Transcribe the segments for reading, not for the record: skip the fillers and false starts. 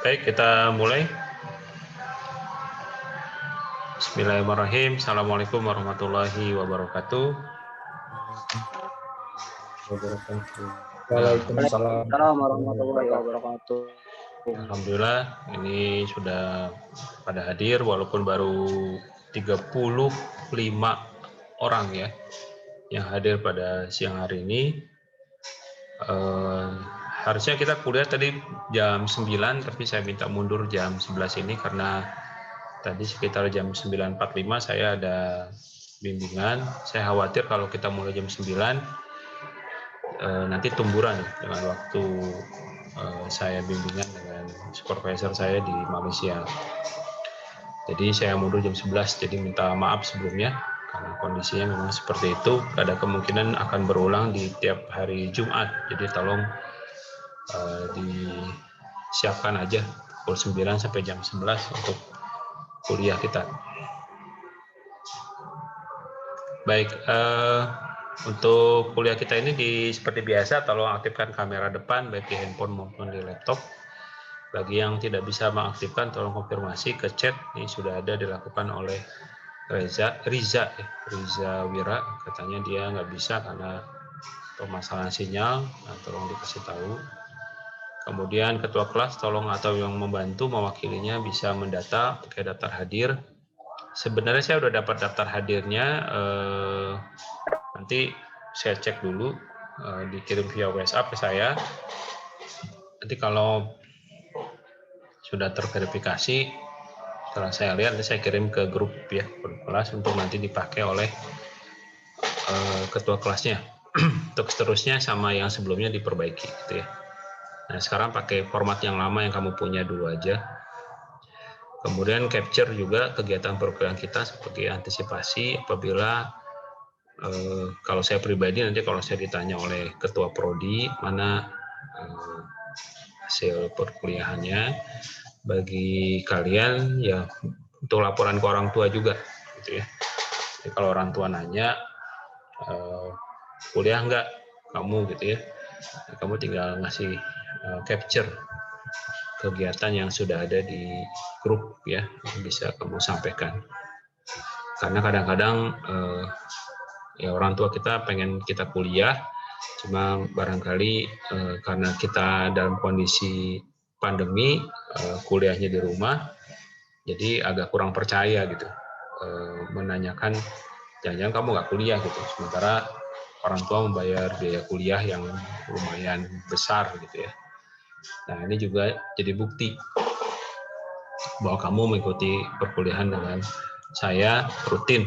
Baik, kita mulai. Bismillahirrahmanirrahim. Assalamualaikum warahmatullahi wabarakatuh. Waalaikumsalam warahmatullahi wabarakatuh. Alhamdulillah, ini sudah pada hadir walaupun baru 35 orang ya yang hadir pada siang hari ini. Harusnya kita kuliah tadi jam 9, tapi saya minta mundur jam 11 ini karena tadi sekitar jam 9.45 saya ada bimbingan. Saya khawatir kalau kita mulai jam 9 nanti tumburan dengan waktu saya bimbingan dengan supervisor saya di Malaysia. Jadi saya mundur jam 11, jadi minta maaf sebelumnya karena kondisinya memang seperti itu. Ada kemungkinan akan berulang di tiap hari Jumat, jadi tolong disiapkan aja pukul 9 sampai jam 11 untuk kuliah kita. Baik, untuk kuliah kita ini seperti biasa, tolong aktifkan kamera depan baik di handphone maupun di laptop. Bagi yang tidak bisa mengaktifkan, tolong konfirmasi ke chat. Ini sudah ada dilakukan oleh Riza Wira, katanya dia nggak bisa karena permasalahan sinyal. Nah, tolong dikasih tahu. Kemudian ketua kelas tolong atau yang membantu mewakilinya bisa mendata pakai daftar hadir. Sebenarnya saya udah dapat daftar hadirnya, nanti saya cek dulu, dikirim via WhatsApp ke saya. Nanti kalau sudah terverifikasi, setelah saya lihat nanti saya kirim ke grup ya, grup kelas untuk nanti dipakai oleh ketua kelasnya. Untuk seterusnya sama yang sebelumnya diperbaiki gitu ya. Nah, sekarang pakai format yang lama yang kamu punya dulu aja. Kemudian capture juga kegiatan perkuliahan kita sebagai antisipasi apabila kalau saya pribadi nanti kalau saya ditanya oleh ketua prodi mana hasil perkuliahannya, bagi kalian ya untuk laporan ke orang tua juga gitu ya. Jadi kalau orang tua nanya kuliah enggak kamu gitu ya, kamu tinggal ngasih capture kegiatan yang sudah ada di grup ya, yang bisa kamu sampaikan. Karena kadang-kadang ya orang tua kita pengen kita kuliah, cuma barangkali karena kita dalam kondisi pandemi, kuliahnya di rumah, jadi agak kurang percaya gitu, menanyakan jangan-jangan kamu nggak kuliah gitu, sementara orang tua membayar biaya kuliah yang lumayan besar gitu ya. Nah, ini juga jadi bukti bahwa kamu mengikuti perkuliahan dengan saya rutin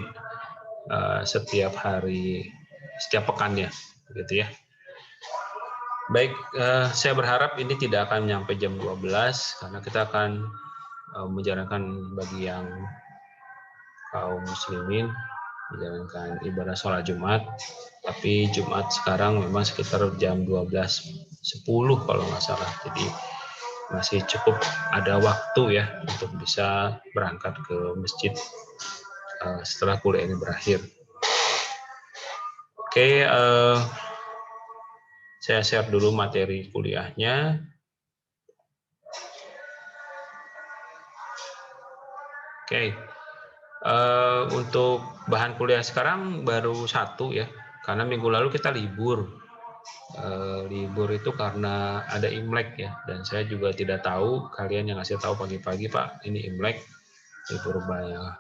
setiap hari, setiap pekannya gitu ya. Baik, saya berharap ini tidak akan sampai jam 12 karena kita akan menjalankan bagi yang kaum muslimin menjalankan ibadah sholat Jumat, tapi Jumat sekarang memang sekitar jam 12.10 kalau nggak salah, jadi masih cukup ada waktu ya untuk bisa berangkat ke masjid setelah kuliah ini berakhir. Oke, saya share dulu materi kuliahnya. Oke, untuk bahan kuliah sekarang baru satu ya, karena minggu lalu kita libur. Libur itu karena ada Imlek ya, dan saya juga tidak tahu, kalian yang ngasih tahu pagi-pagi Pak ini Imlek, libur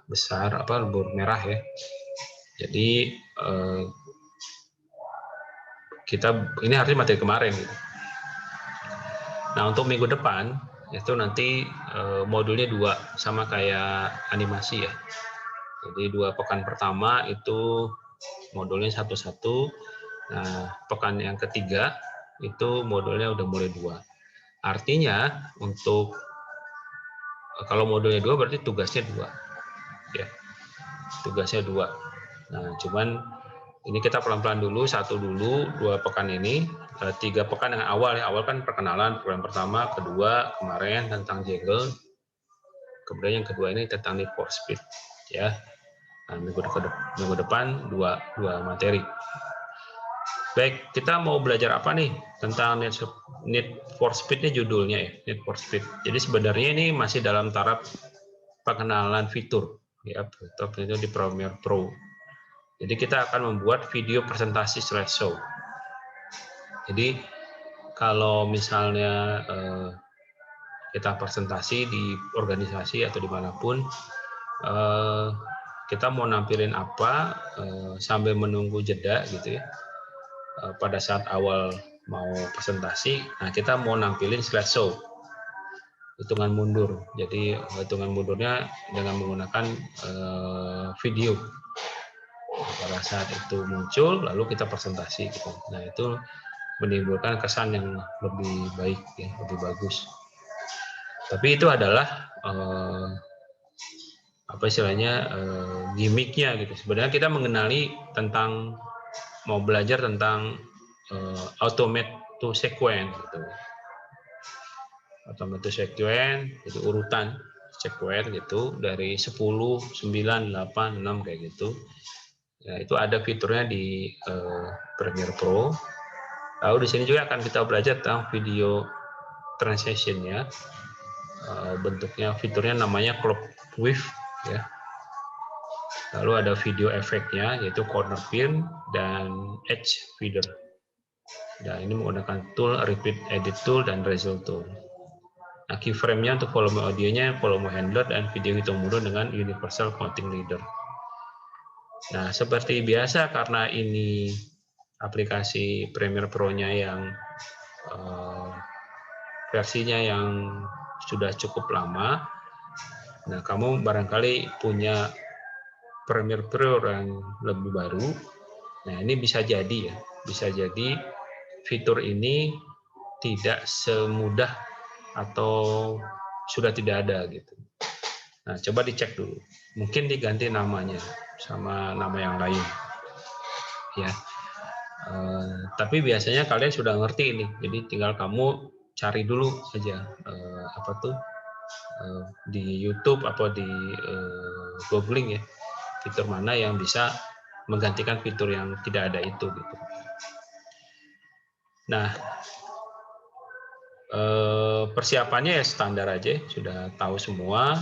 besar libur merah ya. Jadi kita ini harusnya materi kemarin gitu. Nah, untuk minggu depan itu nanti modulnya 2 sama kayak animasi ya. Jadi 2 pekan pertama itu modulnya 1-1. Nah, pekan yang ketiga itu modulnya udah mulai 2. Artinya untuk kalau modulnya 2 berarti tugasnya 2. Ya. Tugasnya 2. Nah, cuman ini kita pelan-pelan dulu, 1 dulu, 2 pekan ini, 3 pekan yang awal ya. Awal kan perkenalan, program pertama, kedua kemarin tentang Jangle, kemudian yang kedua ini tentang Need for Speed ya. Nah, minggu depan dua materi. Baik, kita mau belajar apa nih tentang Need for Speed ini judulnya ya, Need for Speed. Jadi sebenarnya ini masih dalam taraf pengenalan fitur ya, fitur itu di Premiere Pro. Jadi kita akan membuat video presentasi slideshow. Jadi kalau misalnya kita presentasi di organisasi atau dimanapun, kita mau nampilin apa sambil menunggu jeda gitu ya. Pada saat awal mau presentasi, nah kita mau nampilin slideshow, hitungan mundur. Jadi hitungan mundurnya dengan menggunakan video. Pada saat itu muncul, lalu kita presentasi. Gitu. Nah itu menimbulkan kesan yang lebih baik, ya, lebih bagus. Tapi itu adalah apa istilahnya gimmicknya gitu. Sebenarnya kita mengenali tentang mau belajar tentang automate to sequence gitu. Automate to sequence itu urutan sequence gitu dari 10, 9, 8, 6 kayak gitu. Ya, itu ada fiturnya di Premiere Pro. Lalu di sini juga akan kita belajar tentang video transition ya. Bentuknya fiturnya namanya clock wave ya. Lalu ada video efeknya yaitu corner pin dan edge feeder. Nah, ini menggunakan tool repeat edit tool dan result tool. Nah, keyframe-nya untuk volume audionya, volume handler dan video hitung mundur dengan universal counting leader. Nah, seperti biasa karena ini aplikasi Premiere Pro-nya yang versinya yang sudah cukup lama. Nah, kamu barangkali punya Premiere Pro yang lebih baru. Nah, ini bisa jadi ya, bisa jadi fitur ini tidak semudah atau sudah tidak ada gitu. Nah, coba dicek dulu. Mungkin diganti namanya sama nama yang lain. Ya. Tapi biasanya kalian sudah ngerti ini. Jadi tinggal kamu cari dulu aja apa tuh di YouTube atau di googling ya. Fitur mana yang bisa menggantikan fitur yang tidak ada itu gitu. Nah, persiapannya ya standar aja, sudah tahu semua.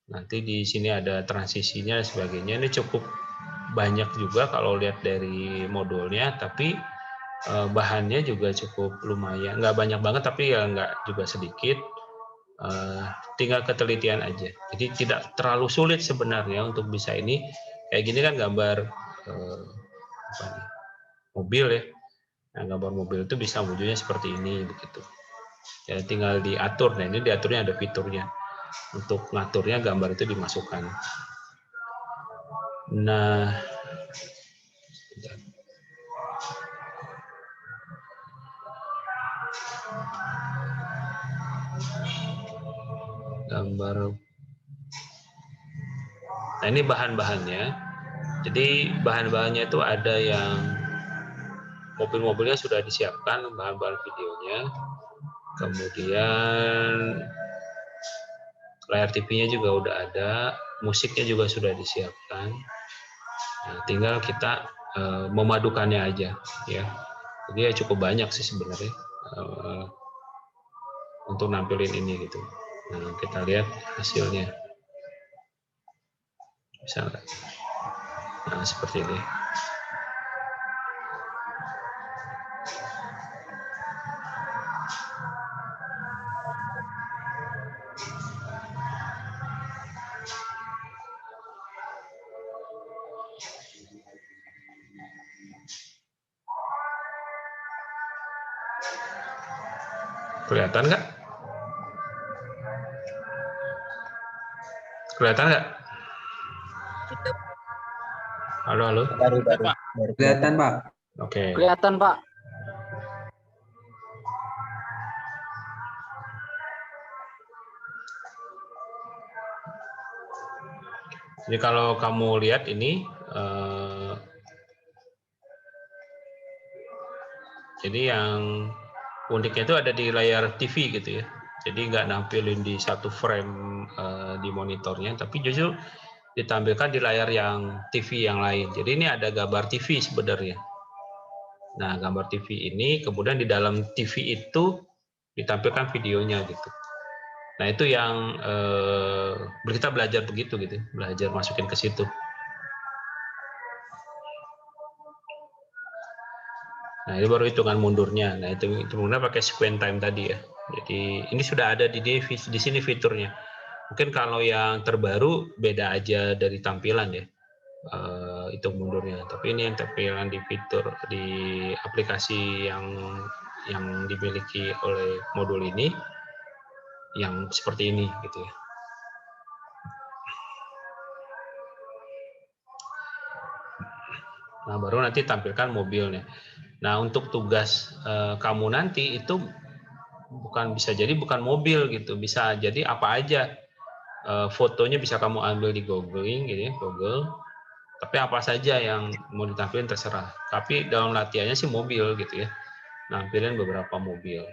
Nanti di sini ada transisinya dan sebagainya. Ini cukup banyak juga kalau lihat dari modulnya, tapi bahannya juga cukup lumayan. Nggak banyak banget, tapi ya nggak juga sedikit. Tinggal ketelitian aja. Jadi tidak terlalu sulit sebenarnya untuk bisa ini. Kayak gini kan gambar mobil ya. Nah, gambar mobil itu bisa wujudnya seperti ini begitu. Ya tinggal diatur. Nah, ini diaturnya ada fiturnya. Untuk ngaturnya gambar itu dimasukkan. Nah, gambar. Nah, ini bahan-bahannya. Jadi bahan-bahannya itu ada yang mobil-mobilnya sudah disiapkan, bahan-bahan videonya. Kemudian layar TV-nya juga udah ada, musiknya juga sudah disiapkan. Nah, tinggal kita memadukannya aja, ya. Jadi ya cukup banyak sih sebenarnya untuk nampilin ini gitu. Nah, kita lihat hasilnya. Bisa nggak? Nah, seperti ini. Kelihatan nggak? Kelihatan nggak? Halo, halo. Baru Kelihatan, Pak. Oke. Kelihatan, Pak. Jadi kalau kamu lihat ini, jadi yang uniknya itu ada di layar TV gitu ya. Jadi nggak nampilin di satu frame di monitornya, tapi justru ditampilkan di layar yang TV yang lain. Jadi ini ada gambar TV sebenarnya. Nah, gambar TV ini kemudian di dalam TV itu ditampilkan videonya gitu. Nah, itu yang kita belajar begitu gitu, belajar masukin ke situ. Nah, ini baru hitungan mundurnya. Nah, itu menggunakan pakai sequence time tadi ya. Jadi ini sudah ada di sini fiturnya. Mungkin kalau yang terbaru beda aja dari tampilan ya, hitung mundurnya. Tapi ini yang tampilan di fitur di aplikasi yang dimiliki oleh modul ini yang seperti ini gitu ya. Nah, baru nanti tampilkan mobilnya. Nah, untuk tugas kamu nanti itu bukan mobil gitu, bisa jadi apa aja. Fotonya bisa kamu ambil di googling gitu ya, Google. Tapi apa saja yang mau ditampilkan terserah. Tapi dalam latihannya sih mobil gitu ya. Nampilin beberapa mobil.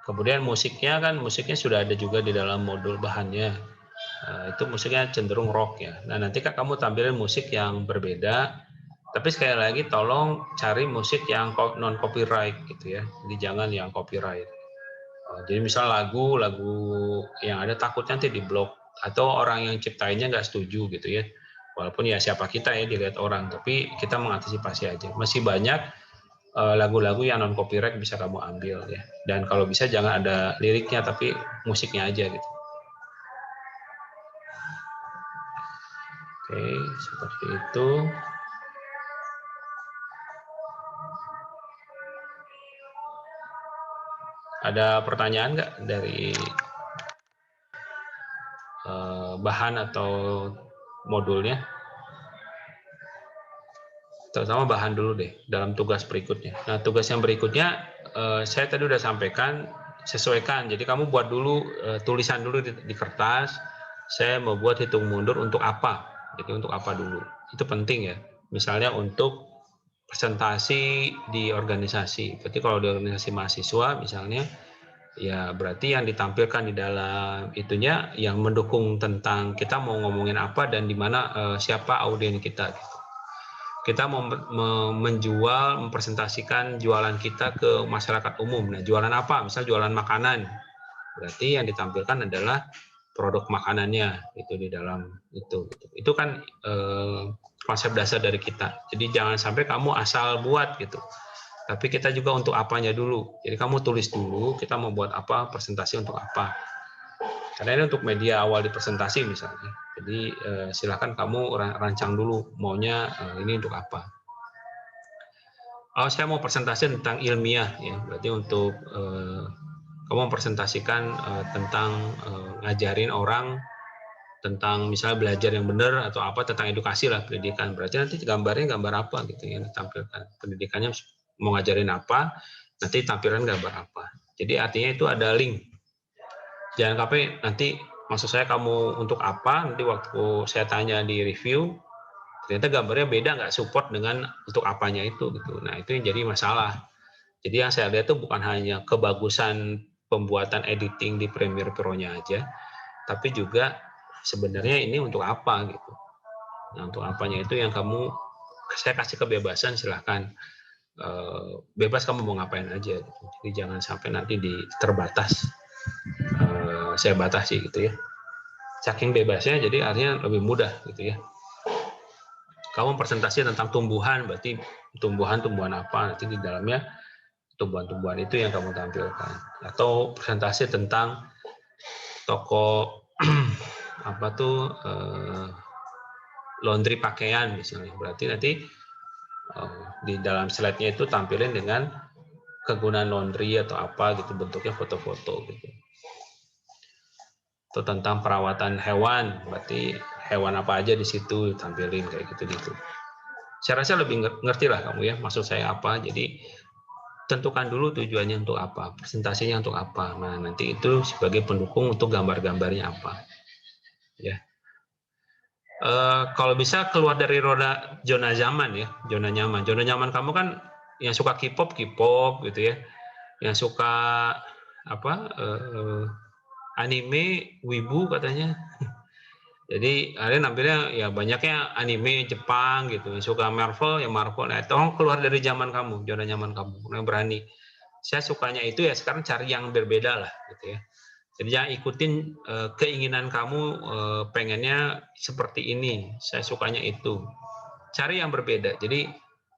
Kemudian musiknya sudah ada juga di dalam modul bahannya. Itu musiknya cenderung rock ya. Nah, nanti kan kamu tampilin musik yang berbeda. Tapi sekali lagi tolong cari musik yang non copyright gitu ya. Jadi jangan yang copyright. Jadi misal lagu yang ada takutnya nanti diblok atau orang yang ciptainnya nggak setuju gitu ya. Walaupun ya siapa kita ya dilihat orang, tapi kita mengantisipasi aja. Masih banyak lagu-lagu yang non copyright bisa kamu ambil ya. Dan kalau bisa jangan ada liriknya tapi musiknya aja gitu. Oke, seperti itu. Ada pertanyaan nggak dari bahan atau modulnya? Terutama bahan dulu deh dalam tugas berikutnya. Nah, tugas yang berikutnya saya tadi udah sampaikan, sesuaikan. Jadi kamu buat dulu tulisan dulu di kertas. Saya mau buat hitung mundur untuk apa? Jadi untuk apa dulu? Itu penting ya. Misalnya untuk presentasi di organisasi. Berarti kalau di organisasi mahasiswa misalnya, ya berarti yang ditampilkan di dalam itunya yang mendukung tentang kita mau ngomongin apa dan di mana siapa audien kita. Kita mau menjual, mempresentasikan jualan kita ke masyarakat umum. Nah, jualan apa? Misal jualan makanan. Berarti yang ditampilkan adalah produk makanannya itu di dalam itu. Itu kan konsep dasar dari kita. Jadi jangan sampai kamu asal buat gitu. Tapi kita juga untuk apanya dulu. Jadi kamu tulis dulu, kita mau buat apa, presentasi untuk apa. Karena ini untuk media awal di presentasi misalnya. Jadi silakan kamu rancang dulu maunya ini untuk apa. Oh, saya mau presentasi tentang ilmiah ya. Berarti untuk kamu mempresentasikan tentang ngajarin orang tentang misalnya belajar yang benar atau apa tentang edukasi lah pendidikan. Berarti nanti gambarnya gambar apa gitu yang ditampilkan. Pendidikannya mau ngajarin apa, nanti tampilan gambar apa. Jadi artinya itu ada link. Jangan sampai nanti maksud saya kamu untuk apa, nanti waktu saya tanya di review, ternyata gambarnya beda, nggak support dengan untuk apanya itu gitu. Nah, itu yang jadi masalah. Jadi yang saya lihat itu bukan hanya kebagusan pembuatan editing di Premiere Pro-nya aja, tapi juga sebenarnya ini untuk apa gitu. Nah, untuk apanya itu yang saya kasih kebebasan, silahkan bebas kamu mau ngapain aja gitu. Jadi jangan sampai nanti terbatas. Saya batasi gitu ya. Saking bebasnya jadi artinya lebih mudah gitu ya. Kamu presentasi tentang tumbuhan, berarti tumbuhan apa, nanti di dalamnya tumbuhan-tumbuhan itu yang kamu tampilkan. Atau presentasi tentang toko apa tuh laundry pakaian misalnya, berarti nanti di dalam slide-nya itu tampilin dengan kegunaan laundry atau apa gitu, bentuknya foto-foto gitu. Atau tentang perawatan hewan, berarti hewan apa aja di situ tampilin kayak gitu-gitu. Saya rasa lebih ngerti lah kamu ya, maksud saya apa. Jadi tentukan dulu tujuannya untuk apa, presentasinya untuk apa. Nah, nanti itu sebagai pendukung untuk gambar-gambarnya apa. Ya. Kalau bisa keluar dari zona zaman ya, zona nyaman. Zona nyaman kamu kan yang suka K-pop gitu ya. yang suka apa anime, wibu katanya. Jadi kalian nampilnya ya banyaknya anime Jepang gitu. Yang suka Marvel ya Marvel. Nah, tolong keluar dari zaman kamu, zona nyaman kamu. Yang berani. Saya sukanya itu ya sekarang cari yang berbeda lah gitu ya. Jadi jangan ikutin keinginan kamu pengennya seperti ini. Saya sukanya itu. Cari yang berbeda. Jadi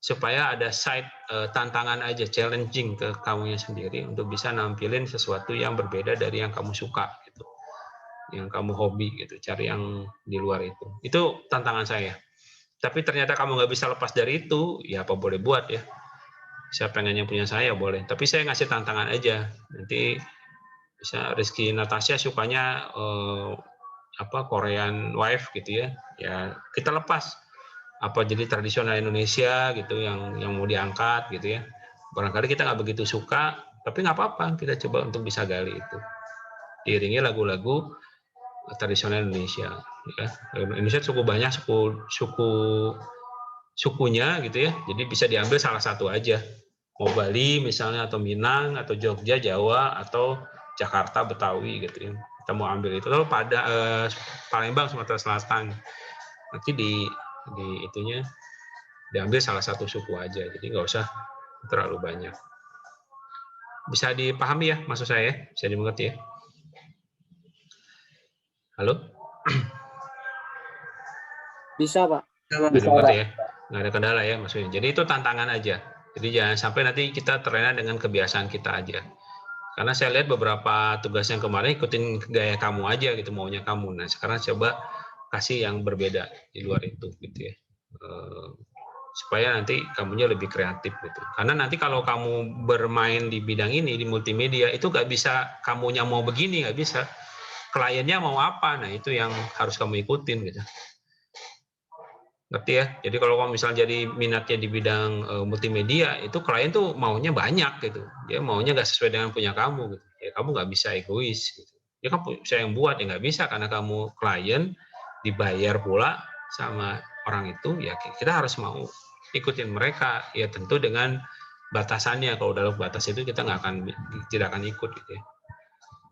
supaya ada side tantangan aja, challenging ke kamunya sendiri untuk bisa nampilin sesuatu yang berbeda dari yang kamu suka gitu, yang kamu hobi gitu, cari yang di luar itu tantangan saya. Tapi ternyata kamu nggak bisa lepas dari itu, ya apa boleh buat ya. Saya pengennya punya saya boleh, tapi saya ngasih tantangan aja. Nanti bisa Rizky Natasha sukanya apa Korean wife gitu ya, ya kita lepas apa jadi tradisional Indonesia gitu yang mau diangkat gitu ya. Barangkali kita nggak begitu suka, tapi nggak apa-apa, kita coba untuk bisa gali itu. Diiringi lagu-lagu tradisional Indonesia. Ya. Indonesia cukup banyak sukunya gitu ya, jadi bisa diambil salah satu aja. Mau Bali misalnya, atau Minang, atau Jogja, Jawa, atau Jakarta, Betawi gitu ya. Kita mau ambil itu. Lalu pada Palembang, Sumatera Selatan. Nanti di itunya diambil salah satu suku aja, jadi nggak usah terlalu banyak. Bisa dipahami ya maksud saya? Bisa dimengerti ya? Halo? Bisa, Pak. Bisa dimengerti ya? Nggak ada kendala ya maksudnya. Jadi itu tantangan aja. Jadi jangan sampai nanti kita terlena dengan kebiasaan kita aja. Karena saya lihat beberapa tugas yang kemarin ikutin gaya kamu aja gitu, maunya kamu. Nah sekarang coba kasih yang berbeda di luar itu gitu ya. Supaya nanti kamunya lebih kreatif gitu. Karena nanti kalau kamu bermain di bidang ini, di multimedia, itu nggak bisa kamunya mau begini, nggak bisa. Kliennya mau apa, nah itu yang harus kamu ikutin gitu. Ngerti ya? Jadi kalau kamu misalnya jadi minatnya di bidang multimedia, itu klien tuh maunya banyak gitu. Dia maunya nggak sesuai dengan punya kamu gitu. Ya kamu nggak bisa egois gitu. Ya kan saya yang buat, ya nggak bisa karena kamu klien, dibayar pula sama orang itu, ya kita harus mau ikutin mereka. Ya tentu dengan batasannya, kalau dalam batas itu kita tidak akan ikut gitu ya.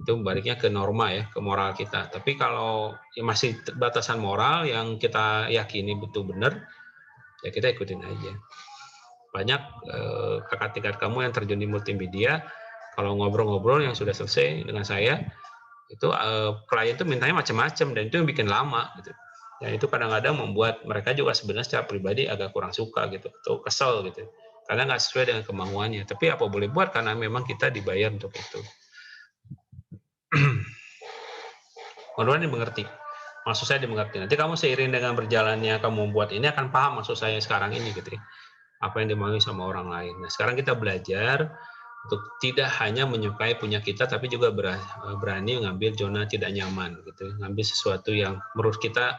Itu baliknya ke norma ya, ke moral kita. Tapi kalau ya masih batasan moral yang kita yakini betul benar, ya kita ikutin aja. Banyak kakak tingkat kamu yang terjun di multimedia, kalau ngobrol-ngobrol yang sudah selesai dengan saya, itu klien itu mintanya macam-macam dan itu yang bikin lama gitu. Dan itu kadang-kadang membuat mereka juga sebenarnya secara pribadi agak kurang suka gitu, atau kesel gitu. Karena nggak sesuai dengan kemauannya. Tapi apa boleh buat karena memang kita dibayar untuk itu. Mudah-mudahan dimengerti. Maksud saya dimengerti. Nanti kamu seiring dengan berjalannya kamu membuat ini akan paham maksud saya sekarang ini gitu ya. Apa yang dimaui sama orang lain. Nah, sekarang kita belajar untuk tidak hanya menyukai punya kita, tapi juga berani mengambil zona tidak nyaman gitu. Ngambil sesuatu yang menurut kita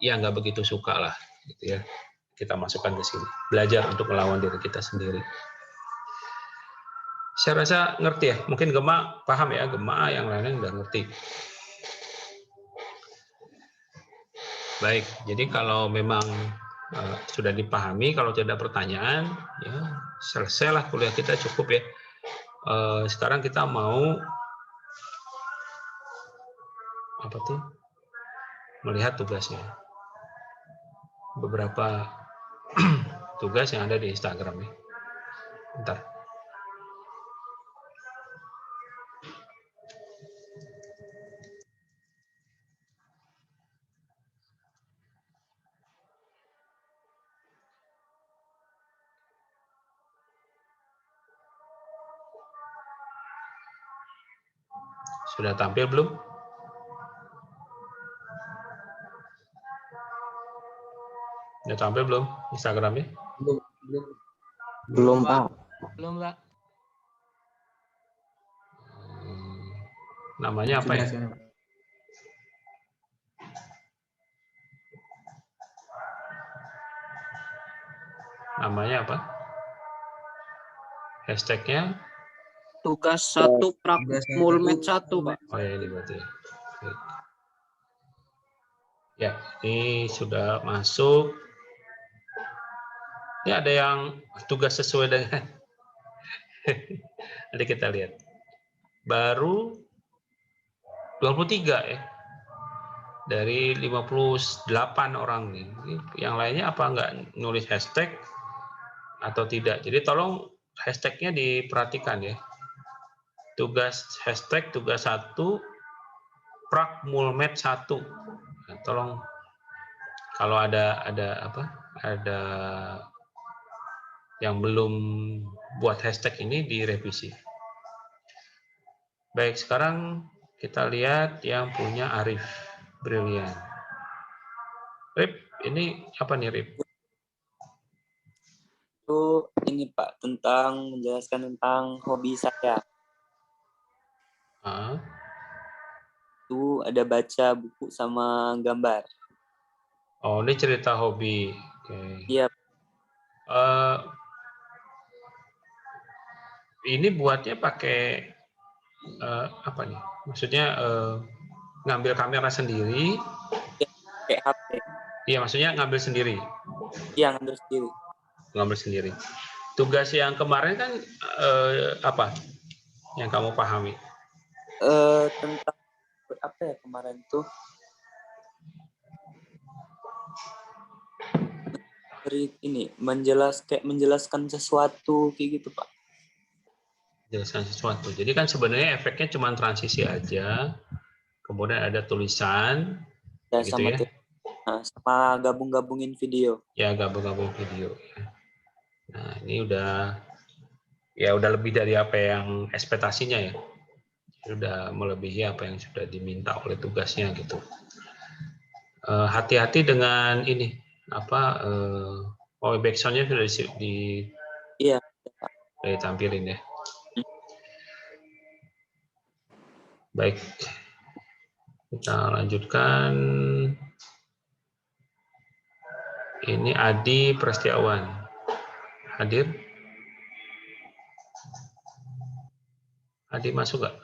ya nggak begitu suka lah gitu ya. Kita masukkan ke sini. Belajar untuk melawan diri kita sendiri. Saya rasa ngerti ya. Mungkin Gema paham ya, Gema yang lainnya udah ngerti. Baik, jadi kalau memang sudah dipahami, kalau tidak ada pertanyaan, ya selesailah kuliah kita cukup ya. Sekarang kita mau apa tuh? Melihat tugasnya. Beberapa tugas yang ada di Instagram ya. Bentar. Sudah tampil belum? Sudah tampil belum Instagramnya? Belum, Pak. Belum, Pak. Namanya apa ya? Namanya apa? Hashtagnya? Tugas 1 Mulmed 1, Pak. Oh ya ini berarti. Ya, ini sudah masuk. Ini ada yang tugas sesuai dengan Nanti kita lihat. Baru 23 ya. Dari 58 orang nih. Yang lainnya apa nggak nulis hashtag atau tidak? Jadi tolong hashtagnya diperhatikan ya. Tugas hashtag tugas 1 Prakmulmed 1. Nah, tolong kalau ada yang belum buat hashtag ini direvisi. Baik, sekarang kita lihat yang punya Arif Brilian. Rip, ini apa nih Rip? Itu ini Pak, tentang menjelaskan tentang hobi saya. Itu ada baca buku sama gambar. Oh, ini cerita hobi. Iya. Ini buatnya pakai apa nih? Maksudnya ngambil kamera sendiri? Kayak HP. Iya, maksudnya ngambil sendiri. Iya, ngambil sendiri. Ngambil sendiri. Tugas yang kemarin kan apa yang kamu pahami? Tentang apa ya kemarin tuh? Ini menjelaskan sesuatu kayak gitu Pak. Jelaskan sesuatu. Jadi kan sebenarnya efeknya cuma transisi aja, kemudian ada tulisan, Ya, gitu ya. Sama gabung-gabungin video. Ya, gabung-gabung video. Nah, ini udah lebih dari apa yang ekspektasinya ya. Sudah melebihi apa yang sudah diminta oleh tugasnya gitu. Hati-hati dengan ini backsound-nya sudah Iya. ditampilin ya. Baik, kita lanjutkan. Ini Adi Prastiawan. Hadir? Adi masuk nggak?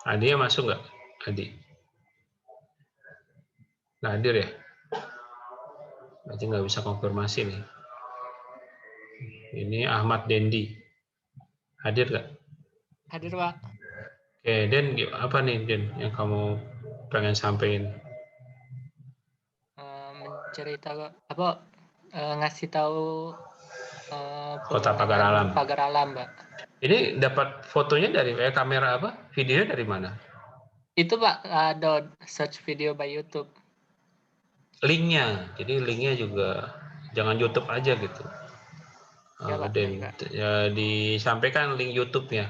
Adi masuk nggak? Adi? Nggak hadir ya? Berarti nggak bisa konfirmasi nih. Ini Ahmad Dendi. Hadir nggak? Hadir, Pak. Oke, Den, apa nih Den yang kamu pengen sampaikan? Ngasih tahu Kota Pagar Alam. Pagar Alam, Pak. Ini dapat fotonya dari kamera apa? Videonya dari mana? Itu Pak, ada search video by YouTube. Linknya, jadi linknya juga jangan YouTube aja gitu. Ya, Pak, Dan ya, disampaikan link YouTube-nya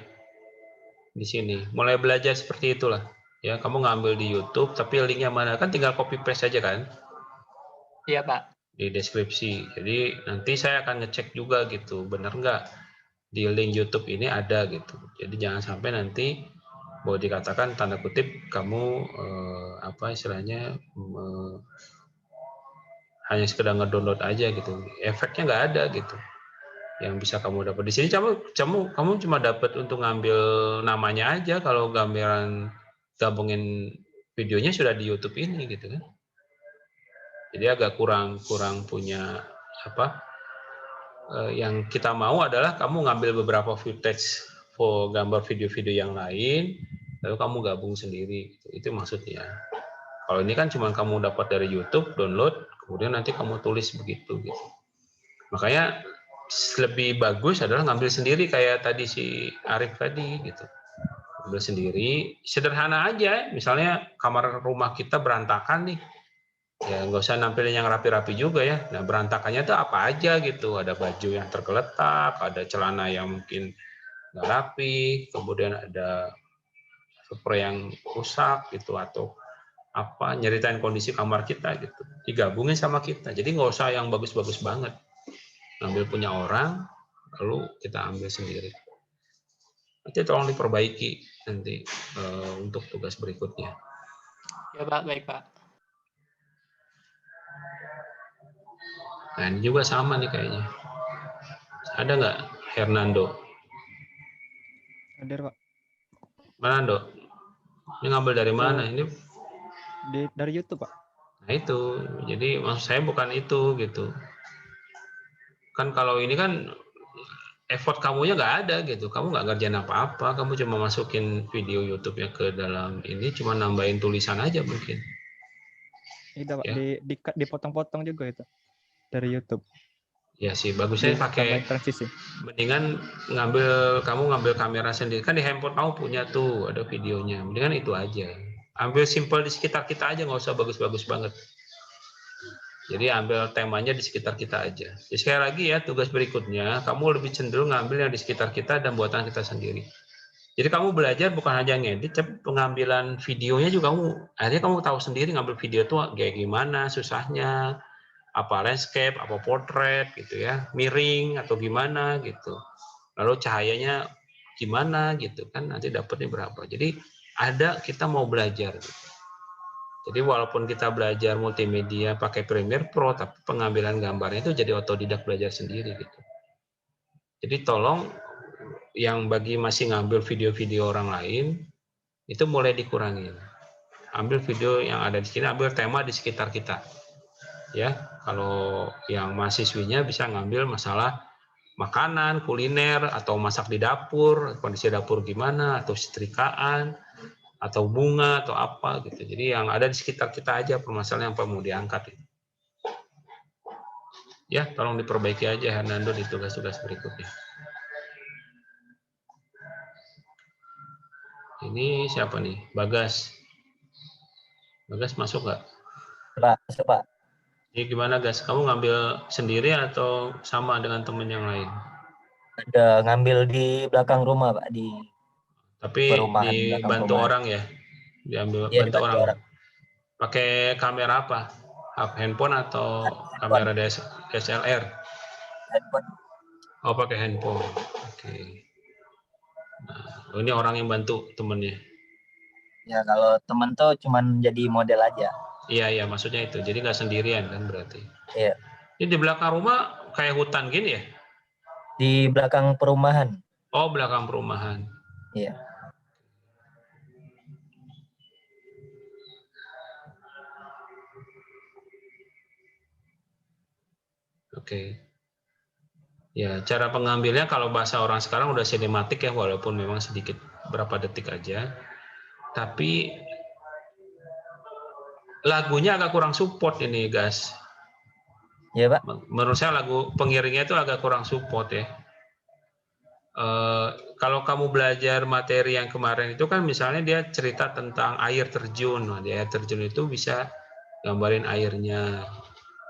di sini. Mulai belajar seperti itulah. Ya, kamu ngambil di YouTube, tapi linknya mana? Kan tinggal copy paste aja kan? Iya, Pak. Di deskripsi. Jadi nanti saya akan ngecek juga gitu, benar nggak di link YouTube ini ada gitu. Jadi jangan sampai nanti bahwa dikatakan tanda kutip kamu istilahnya hanya sekedar ngedownload aja gitu. Efeknya nggak ada gitu. Yang bisa kamu dapat di sini kamu cuma dapat untuk ngambil namanya aja. Kalau gambaran gabungin videonya sudah di YouTube ini gitu kan. Jadi agak kurang punya yang kita mau adalah kamu ngambil beberapa footage gambar video-video yang lain lalu kamu gabung sendiri gitu. Itu maksudnya. Kalau ini kan cuma kamu dapat dari YouTube, download, kemudian nanti kamu tulis begitu gitu. Makanya lebih bagus adalah ngambil sendiri kayak tadi si Arif tadi gitu. Ngambil sendiri, sederhana aja. Misalnya kamar rumah kita berantakan nih. Ya nggak usah nampilin yang rapi-rapi juga ya. Nah berantakannya tuh apa aja gitu. Ada baju yang tergeletak, ada celana yang mungkin nggak rapi, kemudian ada spray yang rusak gitu atau nyeritain kondisi kamar kita gitu. Digabungin sama kita. Jadi nggak usah yang bagus-bagus banget. Ngambil punya orang, lalu kita ambil sendiri. Nanti tolong diperbaiki nanti untuk tugas berikutnya. Ya, Pak, baik, Pak. Nah, ini juga sama nih kayaknya. Ada nggak Hernando? Hadir Pak. Mana, Dok? Ini ngambil dari mana? Ini Dari YouTube Pak. nah itu. Jadi maksud saya bukan itu gitu. Kan kalau ini kan effort kamunya nggak ada gitu. Kamu nggak ngerjain apa-apa. Kamu cuma masukin video YouTube-nya ke dalam ini, cuma nambahin tulisan aja mungkin. Itu Pak, Ya. dipotong-potong juga itu dari YouTube. Ya sih, bagusnya pakai Tambahin transisi. mendingan kamu ngambil kamera sendiri. Kan di handphone kamu punya tuh, ada videonya. Mendingan itu aja. Ambil simple di sekitar kita aja, nggak usah bagus-bagus banget. Jadi ambil temanya di sekitar kita aja. Jadi sekali lagi ya, tugas berikutnya, kamu lebih cenderung ngambil yang di sekitar kita dan buatan kita sendiri. Jadi kamu belajar bukan hanya ngedit, tapi pengambilan videonya juga akhirnya kamu tahu sendiri ngambil video tuh kayak gimana susahnya, apa landscape, apa portrait gitu ya, miring atau gimana gitu. Lalu cahayanya gimana gitu kan, nanti dapatnya berapa. Jadi kita mau belajar gitu. Jadi walaupun kita belajar multimedia pakai Premiere Pro, tapi pengambilan gambarnya itu jadi otodidak belajar sendiri gitu. Jadi tolong yang bagi masih ngambil video-video orang lain, itu mulai dikurangin. Ambil video yang ada di sini, ambil tema di sekitar kita. Ya, kalau yang mahasiswinya bisa ngambil masalah makanan, kuliner, atau masak di dapur, kondisi dapur gimana, atau setrikaan, atau bunga atau apa gitu. Jadi yang ada di sekitar kita aja permasalahan yang mau diangkat. Ya, tolong diperbaiki aja Hernando di tugas-tugas berikutnya. Ini siapa nih? Bagas. Bagas masuk nggak? Pak, masuk Pak. Ini gimana Gas? Kamu ngambil sendiri atau sama dengan teman yang lain? Ada ngambil di belakang rumah Pak, di Tapi perumahan belakang dibantu perumahan. orang ya? Diambil Iya, bantu dibantu orang. orang. Pakai kamera apa? Handphone atau kamera DSLR? Handphone. Oh, pakai handphone. Oke. Nah, ini orang yang bantu temennya. Ya kalau temen tuh cuman jadi model aja. Iya, maksudnya itu. Jadi nggak sendirian kan berarti. Iya. Ini di belakang rumah kayak hutan gini ya? Di belakang perumahan. Oh, belakang perumahan. Iya. Oke. Ya, cara pengambilnya kalau bahasa orang sekarang udah sinematik ya, walaupun memang sedikit berapa detik aja. Tapi lagunya agak kurang support ini, guys. Iya, Pak. Menurut saya lagu pengiringnya itu agak kurang support ya. Kalau kamu belajar materi yang kemarin itu kan misalnya dia cerita tentang air terjun. Nah, di air terjun itu bisa gambarin airnya.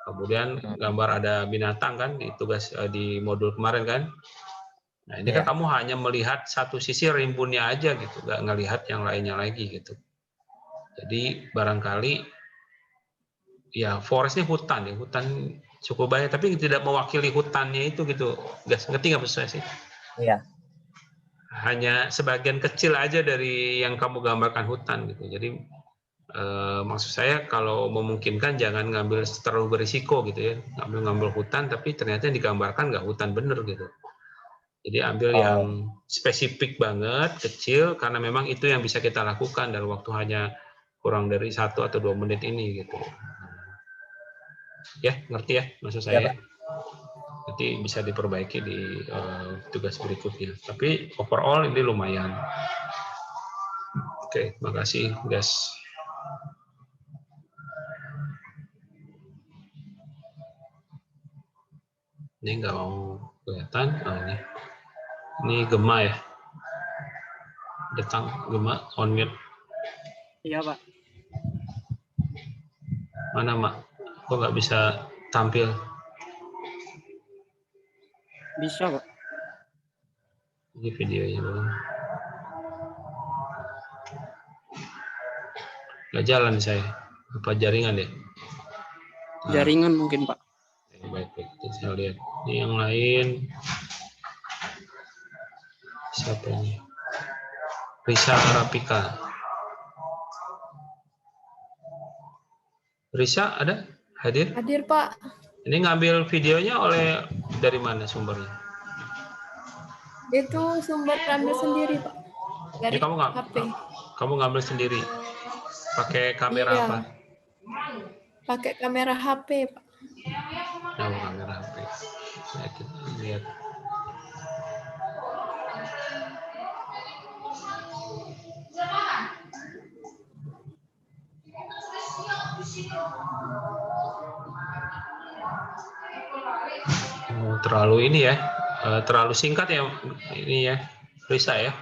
Kemudian gambar ada binatang kan di tugas di modul kemarin kan. Nah, ini kan kamu hanya melihat satu sisi rimbunnya aja gitu, nggak ngelihat yang lainnya lagi gitu. Jadi barangkali ya forestnya hutan ya, hutan cukup banyak, tapi tidak mewakili hutannya itu gitu. Ngerti nggak maksud saya sih? Iya. Hanya sebagian kecil aja dari yang kamu gambarkan hutan gitu. Jadi maksud saya kalau memungkinkan jangan ngambil terlalu berisiko gitu ya, ngambil hutan tapi ternyata yang digambarkan nggak hutan bener gitu. Jadi ambil yang spesifik banget, kecil, karena memang itu yang bisa kita lakukan dalam waktu hanya kurang dari 1 atau 2 menit ini gitu. Ya, ngerti ya maksud saya? Ya, nanti bisa diperbaiki di tugas berikutnya. Tapi overall ini lumayan. Oke, makasih guys. Ini nggak mau kelihatan. Oh, ini Gema ya. Datang Gema on mute. Iya Pak. Mana Mak? Kok nggak bisa tampil? Bisa Pak. Ini videonya belum. Nggak jalan saya. Apa jaringan deh? Nah. Jaringan mungkin Pak. Baik. Saya lihat. Ini yang lain. Siapa ini? Risa Rapika. Risa ada? Hadir? Hadir Pak. Ini ngambil videonya dari mana sumbernya? Itu sumber ambil sendiri, Pak. Ini Dari HP. kamu ngambil sendiri. Pakai kamera Iya. apa? Pakai kamera HP, Pak. Oh, kamera HP. Lihat. Oh, terlalu ini ya, terlalu singkat ya ini ya, Risa ya.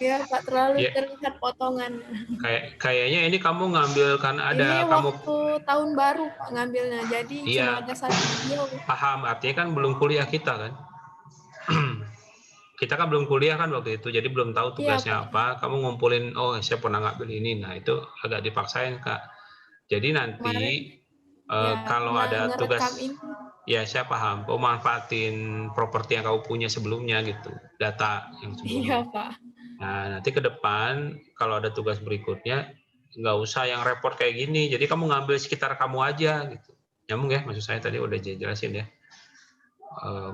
Iya, Pak, terlalu Ya. terlihat potongan. Kayaknya ini kamu ngambil kan ada Ini kamu. waktu tahun baru, Pak, ngambilnya. Jadi Iya. cuma ada satu video. Paham, artinya kan belum kuliah kita kan. Kita kan belum kuliah kan waktu itu, jadi belum tahu tugasnya Iya, apa. Kamu ngumpulin, oh saya pernah ngambil ini, nah itu agak dipaksain Kak. Jadi nanti Kemarin, kalau ada tugas, ngerekam ini. ya saya paham, kamu manfaatin properti yang kamu punya sebelumnya gitu, data yang sebelumnya. Iya, Pak. Nah nanti ke depan kalau ada tugas berikutnya, nggak usah yang repot kayak gini, jadi kamu ngambil sekitar kamu aja gitu. Nyambung ya, maksud saya tadi udah jelasin ya.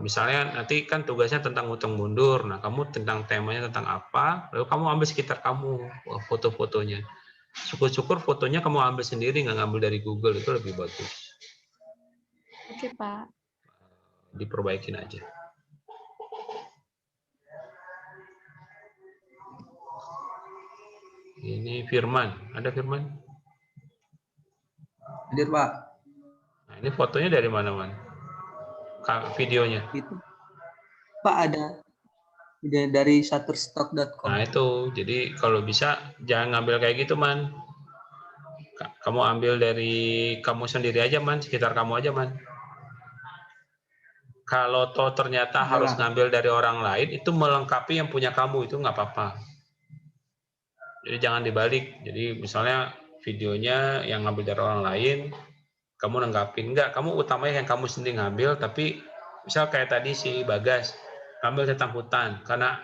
Misalnya nanti kan tugasnya tentang utang mundur, nah kamu tentang temanya tentang apa, lalu kamu ambil sekitar kamu foto-fotonya. Syukur-syukur fotonya kamu ambil sendiri, nggak ngambil dari Google, itu lebih bagus. Oke, Pak. Diperbaikin aja. Ini Firman, ada Firman? Hadir, Pak. Nah, ini fotonya dari mana, Man? Videonya? Itu, Pak, ada dari shutterstock.com. Nah itu, jadi kalau bisa jangan ngambil kayak gitu, Man. Kamu ambil dari kamu sendiri aja, Man. Sekitar kamu aja, Man. Kalau toh ternyata harus ngambil dari orang lain, itu melengkapi yang punya kamu, itu nggak apa-apa. Jadi jangan dibalik. Jadi misalnya videonya yang ngambil dari orang lain, kamu nenggapin. Enggak, kamu utamanya yang kamu sendiri ngambil, tapi misal kayak tadi si Bagas, ngambil tentang hutan. Karena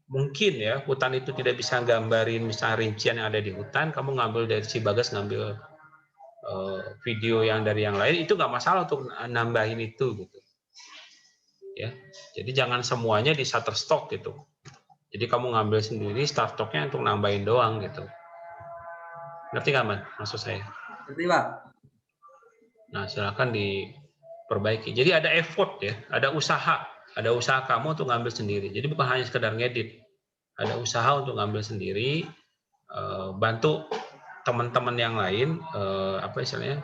mungkin ya, hutan itu tidak bisa gambarin misalnya rincian yang ada di hutan, kamu ngambil dari si Bagas, ngambil video yang dari yang lain, itu nggak masalah untuk nambahin itu gitu. Ya, jadi jangan semuanya di Shutterstock gitu. Jadi kamu ngambil sendiri Shutterstocknya untuk nambahin doang gitu. Ngerti nggak, Man? Maksud saya? Ngerti, Pak. Nah, silakan diperbaiki. Jadi ada effort ya, ada usaha kamu untuk ngambil sendiri. Jadi bukan hanya sekedar ngedit, ada usaha untuk ngambil sendiri, bantu teman-teman yang lain, apa istilahnya,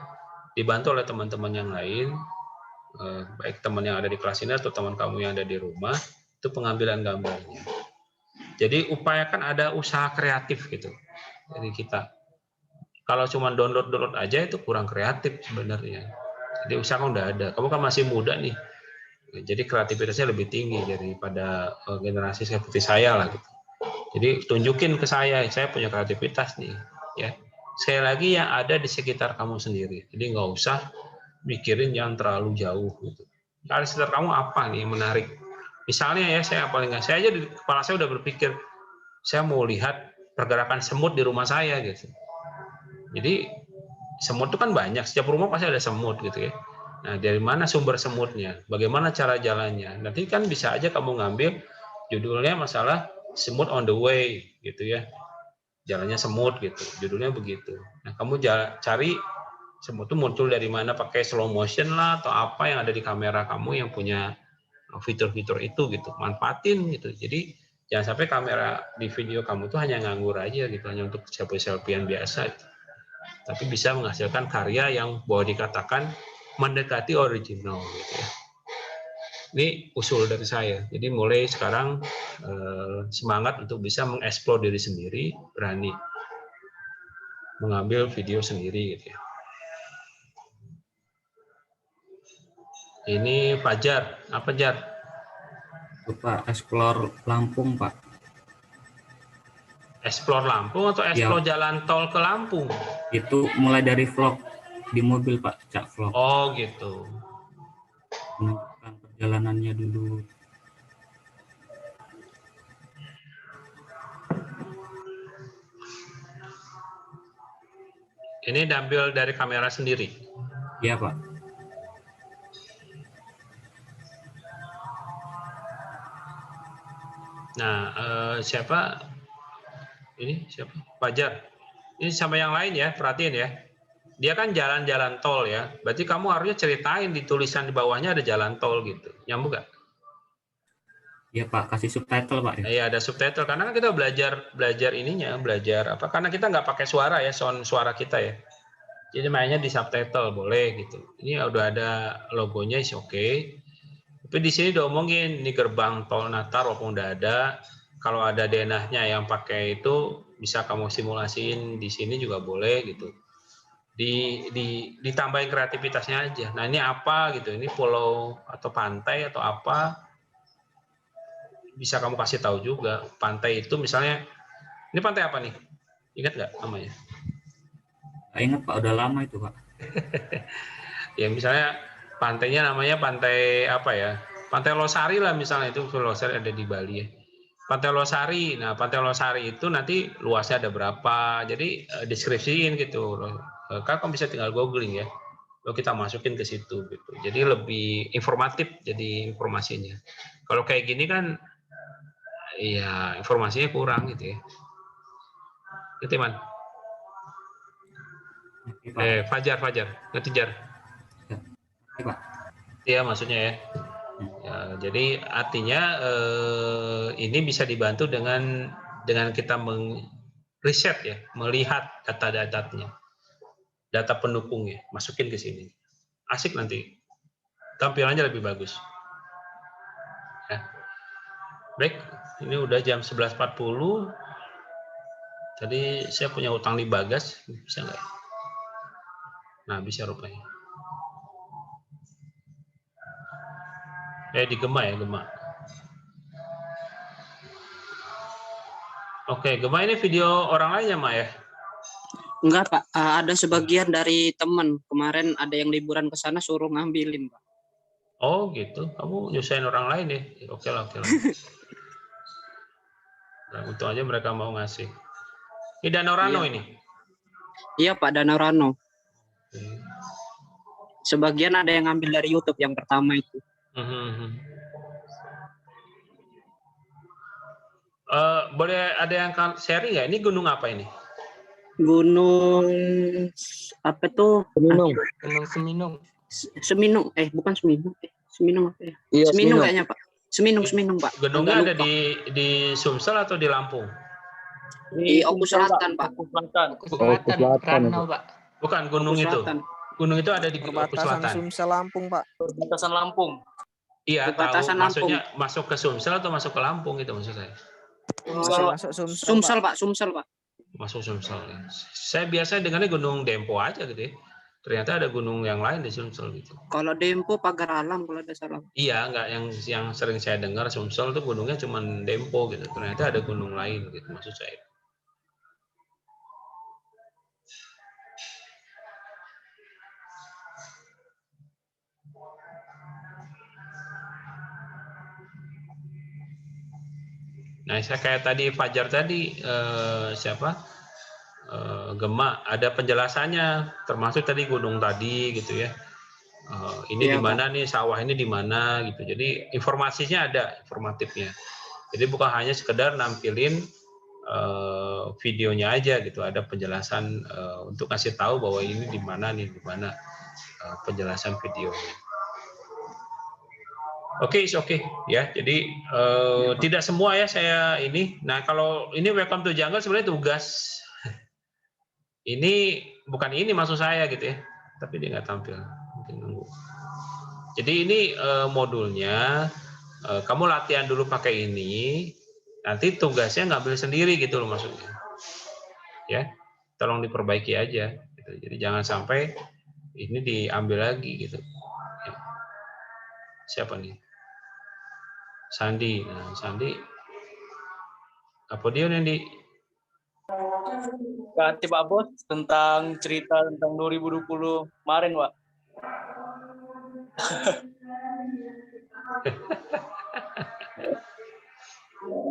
dibantu oleh teman-teman yang lain. Baik teman yang ada di kelas ini atau teman kamu yang ada di rumah, itu pengambilan gambarnya. Jadi upayakan ada usaha kreatif gitu dari kita. Kalau cuma download aja itu kurang kreatif sebenarnya. Jadi usahakan udah ada. Kamu kan masih muda nih, jadi kreativitasnya lebih tinggi daripada generasi seperti saya lah gitu. Jadi tunjukin ke saya punya kreativitas nih, ya. Sekali lagi yang ada di sekitar kamu sendiri. Jadi nggak usah mikirin yang terlalu jauh gitu. Di sekitar kamu apa nih yang menarik? Misalnya ya, saya aja di kepala saya udah berpikir, saya mau lihat pergerakan semut di rumah saya gitu. Jadi semut itu kan banyak, setiap rumah pasti ada semut gitu ya. Nah, dari mana sumber semutnya? Bagaimana cara jalannya? Nanti kan bisa aja kamu ngambil judulnya masalah semut on the way gitu ya. Jalannya semut gitu, judulnya begitu. Nah, kamu cari semut itu muncul dari mana, pakai slow motion lah atau apa yang ada di kamera kamu yang punya fitur-fitur itu gitu, manfaatin gitu. Jadi jangan sampai kamera di video kamu tuh hanya nganggur aja gitu, hanya untuk selfie-selfiean biasa gitu. Tapi bisa menghasilkan karya yang boleh dikatakan mendekati original gitu ya. Ini usul dari saya. Jadi mulai sekarang semangat untuk bisa mengeksplor diri sendiri, berani mengambil video sendiri gitu ya. Ini Fajar, apa Jar? Pak, explore Lampung, Pak. Explore Lampung atau explore jalan tol ke Lampung? Itu mulai dari vlog di mobil, Pak, cak vlog. Oh gitu. Menunjukkan perjalanannya dulu. Ini diambil dari kamera sendiri? Iya Pak. Nah, siapa? Ini siapa? Fajar. Ini sama yang lain ya, perhatiin ya. Dia kan jalan-jalan tol ya. Berarti kamu harusnya ceritain di tulisan di bawahnya ada jalan tol gitu. Nyambung nggak? Iya Pak, kasih subtitle Pak. Iya, ada subtitle. Karena kan kita belajar ininya, belajar apa? Karena kita nggak pakai suara ya, sound suara kita ya. Jadi mainnya di subtitle boleh gitu. Ini udah ada logonya, is oke. Tapi di sini udah omongin ini gerbang tol Natar walaupun udah ada. Kalau ada denahnya yang pakai itu bisa kamu simulasiin di sini juga boleh gitu. Ditambahin kreativitasnya aja. Nah ini apa gitu? Ini pulau atau pantai atau apa? Bisa kamu kasih tahu juga. Pantai itu misalnya ini pantai apa nih? Ingat nggak namanya? Ingat Pak, udah lama itu Pak. Ya misalnya pantainya namanya pantai apa ya? Pantai Losari lah misalnya, itu Losari ada di Bali ya. Pantai Losari. Nah, Pantai Losari itu nanti luasnya ada berapa. Jadi deskripsiin gitu. Kan kamu bisa tinggal googling ya. Lalu kita masukin ke situ gitu. Jadi lebih informatif jadi informasinya. Kalau kayak gini kan ya informasinya kurang gitu ya. Gitu, Man. Fajar, ngerti Jar? Iya Pak. Iya maksudnya ya. Ya, jadi artinya ini bisa dibantu dengan kita riset ya, melihat data-datanya, data pendukungnya, masukin ke sini. Asik nanti, tampilannya lebih bagus. Ya. Baik, ini udah jam 11.40. Tadi saya punya utang di Bagas, bisa nggak? Nah, bisa rupanya. Di Gema ya, Gema. Oke, Gema ini video orang lain ya, Mak ya? Enggak, Pak. Ada sebagian dari teman. Kemarin ada yang liburan ke sana suruh ngambilin, Pak. Oh, gitu. Kamu nyusahin orang lain ya? Oke lah. Nah, untung aja mereka mau ngasih. Ini Danau Rano Iya, ini? Iya, Pak, Danau Rano. Oke. Sebagian ada yang ngambil dari YouTube yang pertama itu. Boleh ada yang sharing nggak? Ini gunung apa ini? Gunung apa tuh? Gunung Seminung. Seminung. Bukan Seminung. Seminung apa ya? Iya, Seminung kayaknya, Pak. Seminung, Pak. Gunungnya ada Agak lupa. di Sumsel atau di Lampung? Di Oku Selatan, Pak. Selatan, Rano, Pak. Bukan gunung Oku itu. Selatan. Gunung itu ada di Oku Perbatasan Selatan. Sumsel Lampung, Pak. Perbatasan Lampung. Iya, tahu. Perbatasan Lampung. Maksudnya masuk ke Sumsel atau masuk ke Lampung itu maksud saya. Masuk Sumsel. Sumsel, Pak. Sumsel, Pak. Masuk Sumsel. Ya. Saya biasa dengarnya Gunung Dempo aja gitu ya. Ternyata ada gunung yang lain di Sumsel gitu. Kalau Dempo Pagar Alam kalau ada salah. Iya, enggak yang sering saya dengar Sumsel itu gunungnya cuma Dempo gitu. Ternyata ada gunung lain gitu maksud saya. Nah, saya kayak tadi Fajar tadi Gema ada penjelasannya, termasuk tadi gunung tadi gitu ya. Ini Iya, di mana nih, sawah ini di mana gitu. Jadi informasinya ada, informatifnya. Jadi bukan hanya sekedar nampilin videonya aja gitu, ada penjelasan untuk kasih tahu bahwa ini di mana nih, di mana penjelasan videonya. Oke, ya. Jadi tidak semua ya saya ini. Nah, kalau ini Welcome to Jungle sebenarnya tugas. Ini bukan ini maksud saya gitu ya. Tapi dia nggak tampil. Mungkin nunggu. Jadi ini modulnya. Kamu latihan dulu pakai ini. Nanti tugasnya ngambil sendiri gitu loh maksudnya. Ya, tolong diperbaiki aja. Gitu. Jadi jangan sampai ini diambil lagi gitu. Ya. Siapa nih? Sandi. Nah, Sandi. Apa dia Nendi? Ganti Pak Bos tentang cerita tentang 2020 kemarin, Pak.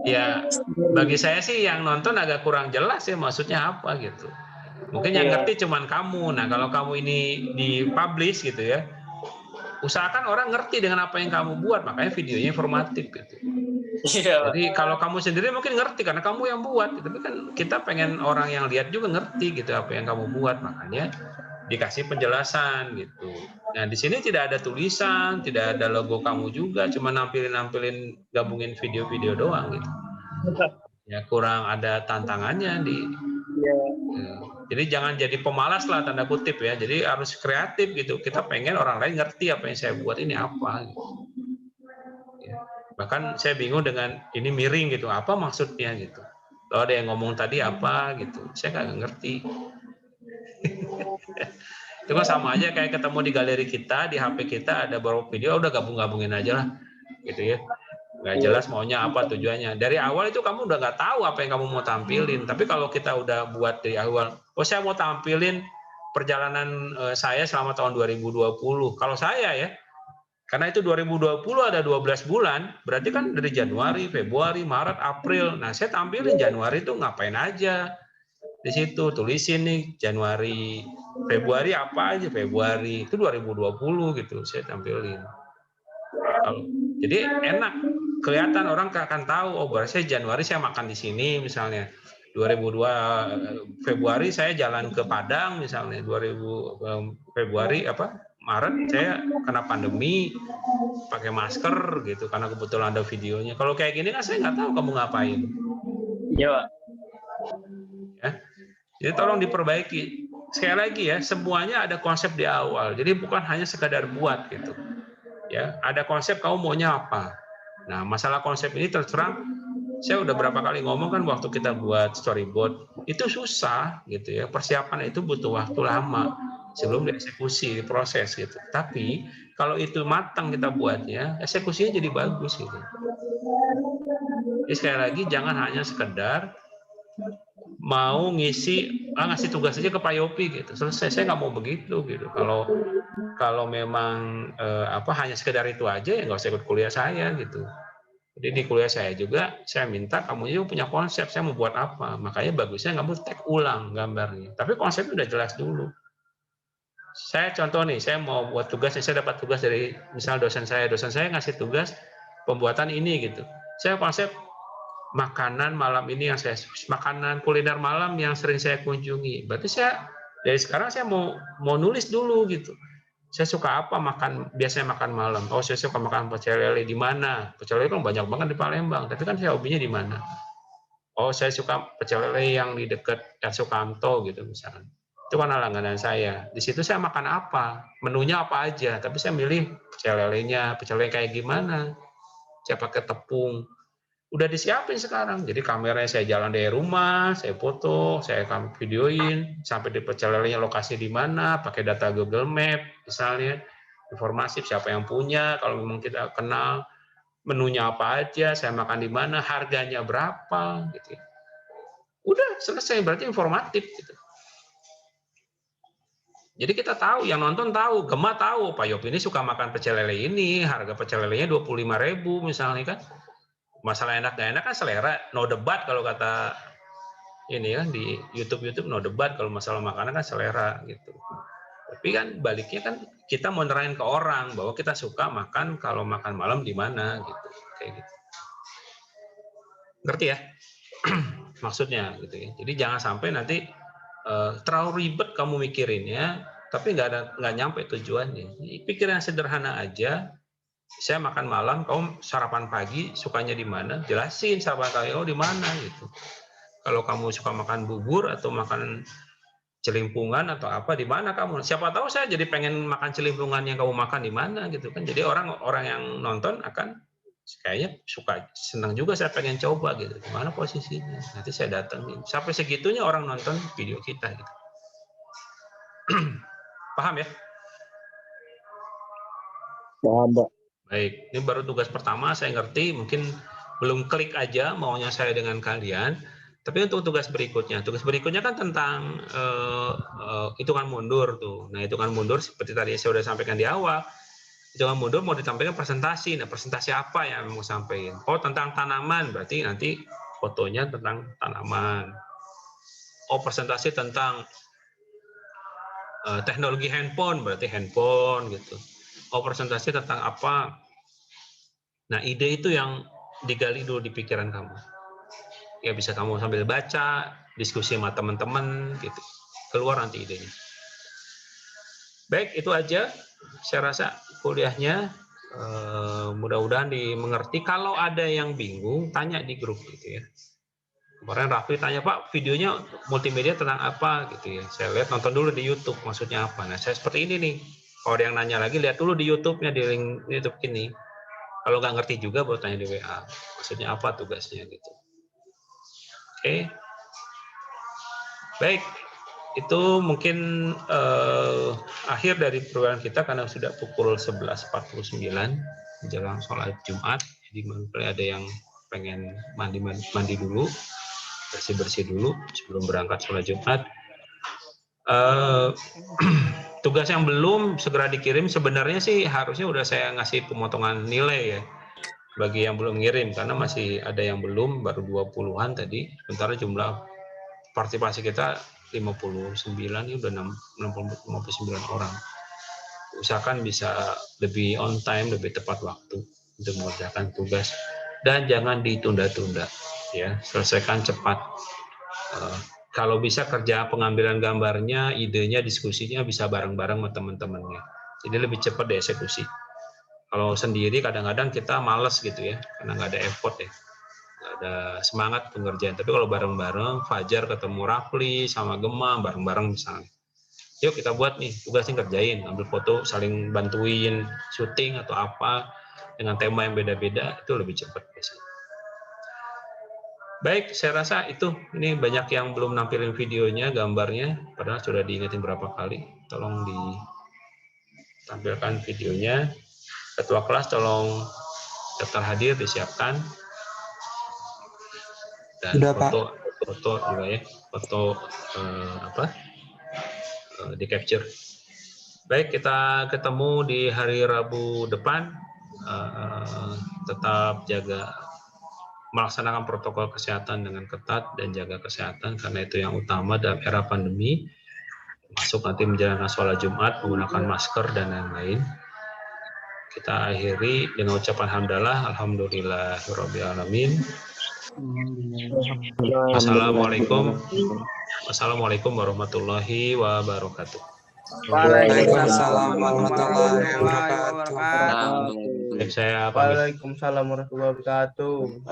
Ya, bagi saya sih yang nonton agak kurang jelas ya maksudnya apa gitu. Mungkin yang ngerti cuman kamu. Nah, kalau kamu ini di-publish gitu ya, usahakan orang ngerti dengan apa yang kamu buat, makanya videonya informatif gitu. Jadi kalau kamu sendiri mungkin ngerti karena kamu yang buat, tapi kan kita pengen orang yang lihat juga ngerti gitu apa yang kamu buat, makanya dikasih penjelasan gitu. Nah di sini tidak ada tulisan, tidak ada logo kamu juga, cuma nampilin gabungin video-video doang gitu. Ya kurang ada tantangannya di. Jadi jangan jadi pemalas lah tanda kutip ya. Jadi harus kreatif gitu. Kita pengen orang lain ngerti apa yang saya buat ini apa. Gitu. Ya. Bahkan saya bingung dengan ini miring gitu. Apa maksudnya gitu? Kalau ada yang ngomong tadi apa gitu. Saya nggak ngerti. Itu kan sama aja kayak ketemu di galeri kita, di HP kita ada beberapa video, udah gabung-gabungin aja lah, gitu ya. Nggak jelas maunya apa tujuannya. Dari awal itu kamu udah nggak tahu apa yang kamu mau tampilin. Tapi kalau kita udah buat dari awal, oh saya mau tampilin perjalanan saya selama tahun 2020. Kalau saya ya, karena itu 2020 ada 12 bulan, berarti kan dari Januari, Februari, Maret, April. Nah saya tampilin Januari itu ngapain aja. Di situ tulisin nih Januari, Februari apa aja, Februari itu 2020 gitu saya tampilin. Jadi enak, kelihatan orang akan tahu oh berarti Januari saya makan di sini misalnya. 2002 Februari saya jalan ke Padang misalnya, 2000 Februari Maret saya kena pandemi pakai masker gitu karena kebetulan ada videonya. Kalau kayak gini kan saya nggak tahu kamu ngapain. Iya, Pak. Ya. Jadi tolong diperbaiki. Sekali lagi ya, semuanya ada konsep di awal. Jadi bukan hanya sekadar buat gitu. Ya, ada konsep kamu maunya apa. Nah, masalah konsep ini terserang. Saya udah berapa kali ngomong kan waktu kita buat storyboard itu susah gitu ya. Persiapan itu butuh waktu lama sebelum dieksekusi, diproses gitu. Tapi kalau itu matang kita buatnya, eksekusinya jadi bagus gitu. Jadi sekali lagi jangan hanya sekedar mau ngasih tugas aja ke Pak Yopi gitu, selesai. Saya nggak mau begitu gitu. Kalau memang hanya sekedar itu aja ya nggak usah ikut kuliah saya gitu. Jadi di kuliah saya juga saya minta kamu juga punya konsep, saya mau buat apa, makanya bagusnya kamu tag ulang gambarnya. Tapi konsepnya udah jelas dulu. Saya contoh nih, saya mau buat tugas, saya dapat tugas dari misal dosen saya ngasih tugas pembuatan ini gitu. Saya konsep makanan malam ini makanan kuliner malam yang sering saya kunjungi. Berarti saya dari sekarang saya mau nulis dulu gitu. Saya suka apa biasanya makan malam. Oh, saya suka makan pecel lele di mana? Pecel lele kan banyak banget di Palembang, tapi kan saya hobinya di mana? Oh, saya suka pecel lele yang di dekat Sukamto gitu misalnya. Itu kan langganan saya. Di situ saya makan apa? Menunya apa aja, tapi saya milih pecel lelenya, pecel lele kayak gimana? Saya pakai tepung. Udah disiapin sekarang. Jadi kameranya saya jalan dari rumah, saya foto, saya akan videoin sampai di pecel lelenya lokasi di mana, pakai data Google Map misalnya, informasi siapa yang punya, kalau memang kita kenal, menunya apa aja, saya makan di mana, harganya berapa, gitu. Udah selesai, berarti informatif gitu. Jadi kita tahu, yang nonton tahu, Gema tahu, Pak Yopi ini suka makan pecel lele ini, harga pecel lelenya 25.000 misalnya kan. Masalah enak gak enak kan selera, no debat kalau kata ini ya di YouTube no debat kalau masalah makanan kan selera gitu. Tapi kan baliknya kan kita mau nerangin ke orang bahwa kita suka makan kalau makan malam di mana gitu, kayak gitu. Ngerti ya? Maksudnya gitu ya. Jadi jangan sampai nanti terlalu ribet kamu mikirinnya, tapi nggak nyampe tujuannya. Pikiran sederhana aja. Saya makan malam, kamu sarapan pagi sukanya di mana? Jelasin sarapan kamu di mana gitu. Kalau kamu suka makan bubur atau makan celimpungan atau apa di mana kamu? Siapa tahu saya jadi pengen makan celimpungan yang kamu makan di mana gitu kan. Jadi orang yang nonton akan kayaknya suka, senang juga saya pengen coba gitu. Di mana posisinya? Nanti saya datangin. Sampai segitunya orang nonton video kita gitu. Paham ya? Paham, Pak. Baik, ini baru tugas pertama, saya ngerti, mungkin belum klik aja maunya saya dengan kalian. Tapi untuk tugas berikutnya kan tentang hitungan mundur tuh. Nah, hitungan mundur seperti tadi saya sudah sampaikan di awal, hitungan mundur mau ditampilkan presentasi. Nah, presentasi apa yang mau sampaikan? Oh, tentang tanaman, berarti nanti fotonya tentang tanaman. Oh, presentasi tentang teknologi handphone, berarti handphone gitu. Oh, presentasi tentang apa? Nah, ide itu yang digali dulu di pikiran kamu. Ya bisa kamu sambil baca, diskusi sama teman-teman gitu. Keluar nanti idenya. Baik, itu aja saya rasa kuliahnya. Mudah-mudahan dimengerti. Kalau ada yang bingung, tanya di grup gitu ya. Kemarin Raffi tanya, Pak, videonya multimedia tentang apa gitu ya. Saya lihat nonton dulu di YouTube, maksudnya apa. Nah, saya seperti ini nih. Kalau ada yang nanya lagi, lihat dulu di YouTube-nya, di link YouTube ini. Kalau nggak ngerti juga, boleh tanya di WA. Maksudnya apa tugasnya gitu. Oke. Baik. Itu mungkin akhir dari program kita karena sudah pukul 11.49 menjelang sholat Jumat. Jadi mungkin ada yang pengen mandi dulu, bersih-bersih dulu sebelum berangkat sholat Jumat. Tugas yang belum segera dikirim sebenarnya sih harusnya udah saya ngasih pemotongan nilai ya bagi yang belum ngirim karena masih ada yang belum, baru 20-an tadi. Sementara jumlah partisipasi kita 59, ini udah 59 orang. Usahakan bisa lebih on time, lebih tepat waktu untuk mengerjakan tugas dan jangan ditunda-tunda ya, selesaikan cepat. Kalau bisa kerja pengambilan gambarnya, idenya, diskusinya bisa bareng-bareng sama teman-temannya. Jadi lebih cepat dieksekusi. Kalau sendiri kadang-kadang kita males gitu ya, karena nggak ada effort ya. Nggak ada semangat pengerjaan. Tapi kalau bareng-bareng, Fajar ketemu Rafli sama Gema, bareng-bareng misalnya. Yuk kita buat nih, tugasnya kerjain, ambil foto, saling bantuin, syuting atau apa, dengan tema yang beda-beda, itu lebih cepat biasanya. Baik, saya rasa itu. Ini banyak yang belum nampilin videonya, gambarnya, padahal sudah diingetin berapa kali. Tolong ditampilkan videonya. Ketua kelas tolong daftar hadir disiapkan. Dan Sudah, foto juga ya, foto di capture. Baik, kita ketemu di hari Rabu depan. Tetap melaksanakan protokol kesehatan dengan ketat dan jaga kesehatan karena itu yang utama dalam era pandemi. Masuk nanti menjalankan sholat Jumat menggunakan masker dan lain-lain. Kita akhiri dengan ucapan hamdalah, alhamdulillahirabbil alamin. Wassalamualaikum warahmatullahi wabarakatuh. Waalaikumsalam warahmatullahi wabarakatuh. Saya pamit. Waalaikumsalam warahmatullahi wabarakatuh.